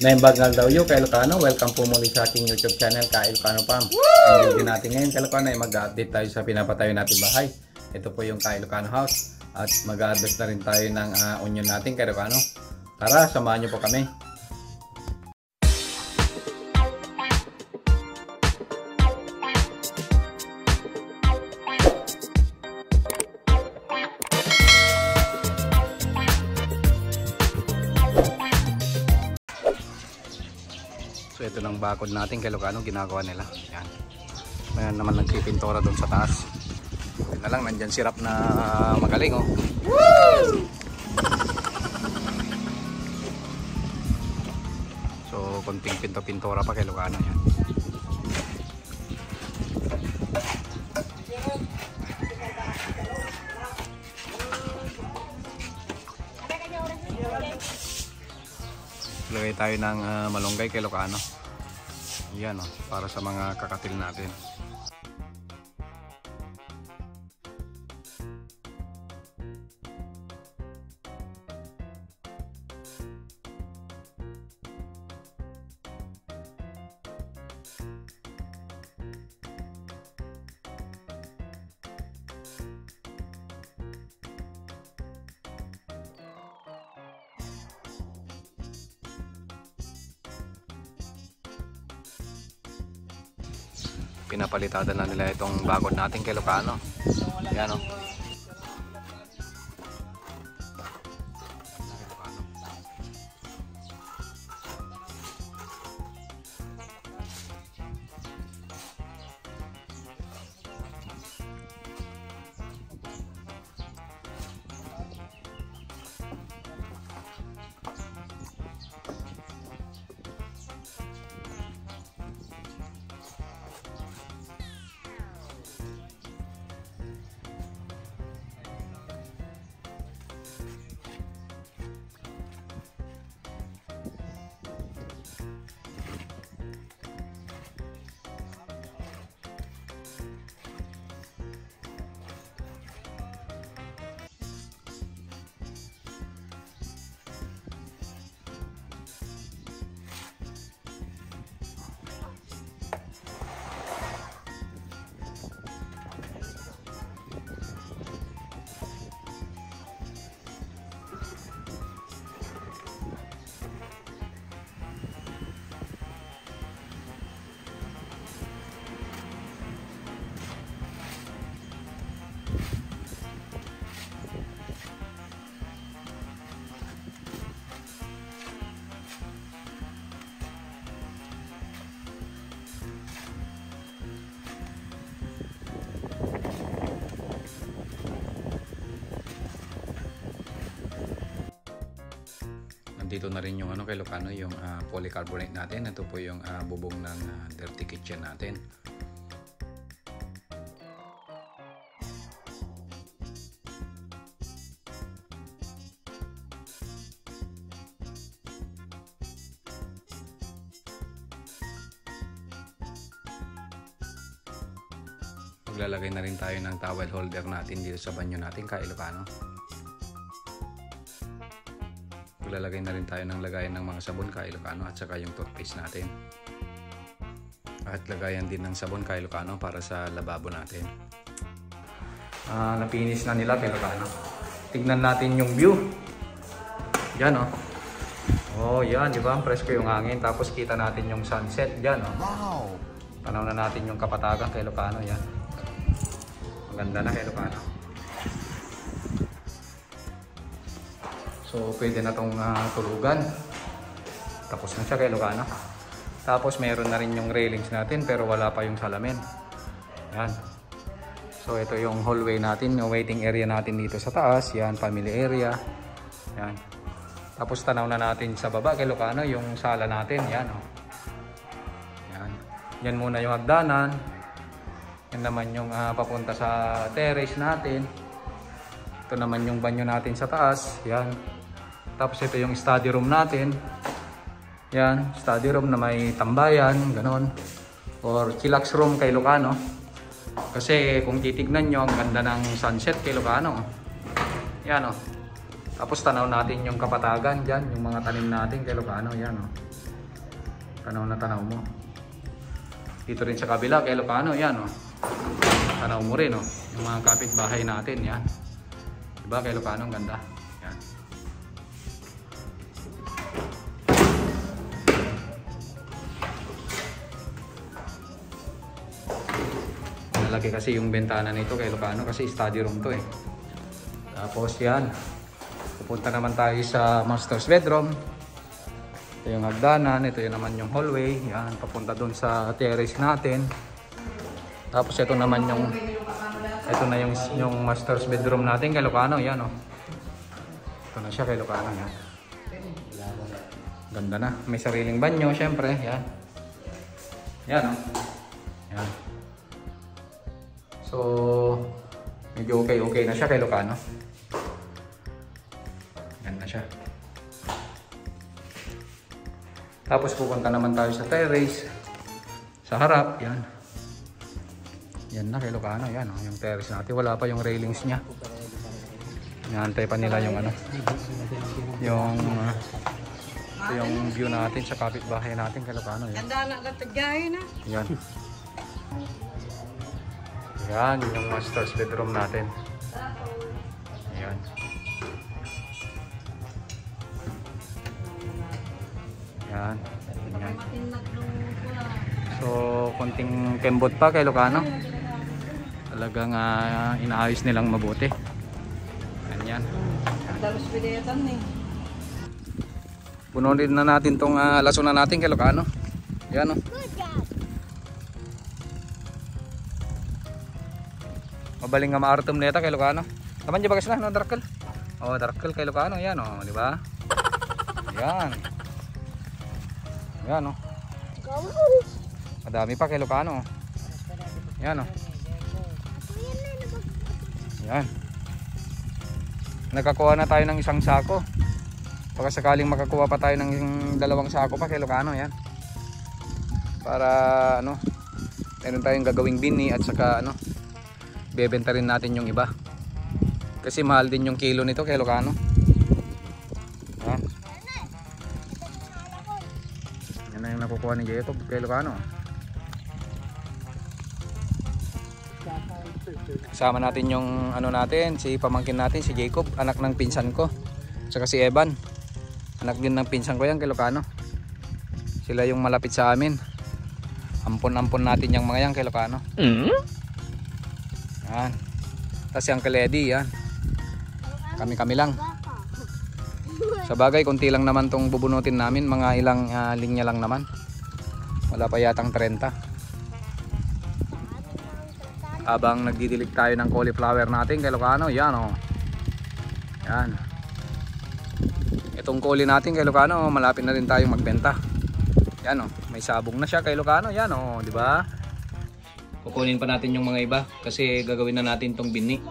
Naimbagal daw yung kay Ilocano. Welcome po muli sa aking YouTube channel, Kay Ilocano Farm. Ang video natin ngayon kay Ilocano ay mag-update tayo sa pinapatayo natin bahay. Ito po yung Kay Ilocano House. At mag-harvest na rin tayo ng onion natin kay Ilocano. Tara, samahan nyo po kami. So ito ng bakod natin kay Ilocano, ginagawa nila. Yan. Mayroon naman nagpipintura doon sa taas. Ito na lang, nandyan sirap na magaling oh. Woo! So konting pinto-pintura pa kay Ilocano yan. Lagay tayo ng malunggay kay Ilocano. Yan oh, para sa mga kakatil natin. Pinapalitada na nila itong bakod natin kay Ilocano. Yan o. Nandito na rin yung kay Ilocano, yung polycarbonate natin. Ito po yung bubong ng dirty kitchen natin. Maglalagay na rin tayo ng towel holder natin dito sa banyo natin kay Ilocano. Lalagay na rin tayo ng lagayan ng mga sabon kay Ilocano at saka yung toothpaste natin. At lagayan din ng sabon kay Ilocano para sa lababo natin. Napinis na nila kay Ilocano. Tignan natin yung view. Yan oh. Oh yan, di ba? Presko yung hangin. Tapos kita natin yung sunset. Yan oh. Wow! Tanaw na natin yung kapatagan kay Ilocano. Yan. Maganda na kay Ilocano. So pwede na itong tulugan. Tapos na siya kay Ilocano. Tapos mayroon na rin yung railings natin pero wala pa yung salamin. Yan. So ito yung hallway natin, yung waiting area natin dito sa taas. Yan, family area. Yan. Tapos tanaw na natin sa baba kay Ilocano yung sala natin. Yan. Oh. Yan. Yan muna yung hagdanan. Yan naman yung papunta sa terrace natin. Ito naman yung banyo natin sa taas. Yan. Tapos ito yung study room natin. Yan, study room na may tambayan, ganon. Or chillax room kay Ilocano. Kasi kung titignan nyo, ang ganda ng sunset kay Ilocano. Yan o. Tapos tanaw natin yung kapatagan dyan, yung mga tanim natin kay Ilocano. Yan o. Tanaw na tanaw mo. Dito rin sa kabila, kay Ilocano, yan oh. Tanaw mo rin oh. Yung mga kapitbahay natin, yan. Diba kay Ilocano, ang ganda. Yan. Malaki kasi yung bentana nito kay Ilocano kasi study room to eh. Tapos yan. Pupunta naman tayo sa master's bedroom. Ito yung hagdanan, ito yung naman yung hallway. Yan, papunta dun sa terrace natin. Tapos ito naman yung yung master's bedroom natin kay Ilocano, yan oh. Ito na siya kay Ilocano, yan. Ganda na. May sariling banyo, syempre, yan. Yan oh. Yan. So, medyo okay na siya kay Ilocano. Yan na siya. Tapos pupunta naman tayo sa terrace. Sa harap, yan. Yan na kay Ilocano, yan oh, yung terrace natin. Wala pa yung railings niya. Inaantay pa nila yung ano. Yung view natin sa kapitbahay natin kay Ilocano, yan. Ganda na katagyahin na. Yan. Yan, yung master's bedroom natin. Yan. Yan. Yan. So, konting kembot pa kay Ilocano. Talagang inaayos nilang mabuti. Yan. Dalos pidetan eh. Pununin na natin tong lasunan natin kay Ilocano. Yan oh. Mabaling nga maartom neta kay Ilocano. Taman di bagas na no darakal. Oh, darakal kay Ilocano yan oh, di ba? Yan. Yan oh. Madami pa kay Ilocano. Yan oh. Yan. Nakakuha na tayo ng isang sako. Baka sakaling makakuha pa tayo ng dalawang sako pa kay Ilocano, yan. Para ano, meron tayong gagawing bini at saka ano, bebenta rin natin yung iba. Kasi mahal din yung kilo nito kay Ilocano. Yan. Yan na yung nakukuha ni Jacob kay Ilocano. Kasama natin yung ano natin, si pamangkin natin, si Jacob, anak ng pinsan ko. Saka si Evan, anak din ng pinsan ko yan kay Ilocano. Sila yung malapit sa amin. Ampon-ampon natin yung mga yan kay Ilocano. Yan. Tapos yung Uncle Eddie, yan. Kami-kami lang. Sa bagay, konti lang naman tong bubunutin namin. Mga ilang linya lang naman. Wala pa yatang 30. Habang nagdidilig tayo ng cauliflower natin kay Ilocano, yan oh. Yan. Itong cauli natin kay Ilocano, malapit na rin tayong magbenta. Yan oh, may sabong na siya kay Ilocano, yan oh, di ba? Kukunin pa natin yung mga iba kasi gagawin na natin tong bini.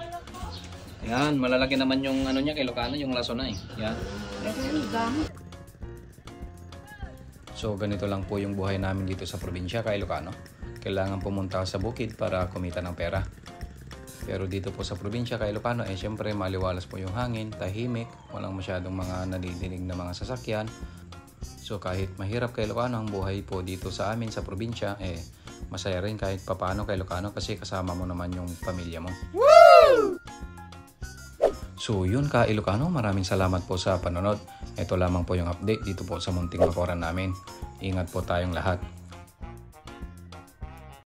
Yan, malalaki naman yung ano niya kay Ilocano, yung laso na eh. Yan. So ganito lang po yung buhay namin dito sa probinsya kay Ilocano. Kailangan pumunta sa bukid para kumita ng pera. Pero dito po sa probinsya kay Ilocano, eh syempre maliwalas po yung hangin, tahimik, walang masyadong mga nadidinig na mga sasakyan. So kahit mahirap kay Ilocano ang buhay po dito sa amin sa probinsya, eh masaya rin kahit papano kay Ilocano kasi kasama mo naman yung pamilya mo. Woo! So yun ka Ilocano, maraming salamat po sa panonood. Ito lamang po yung update dito po sa munting bakuran namin. Ingat po tayong lahat.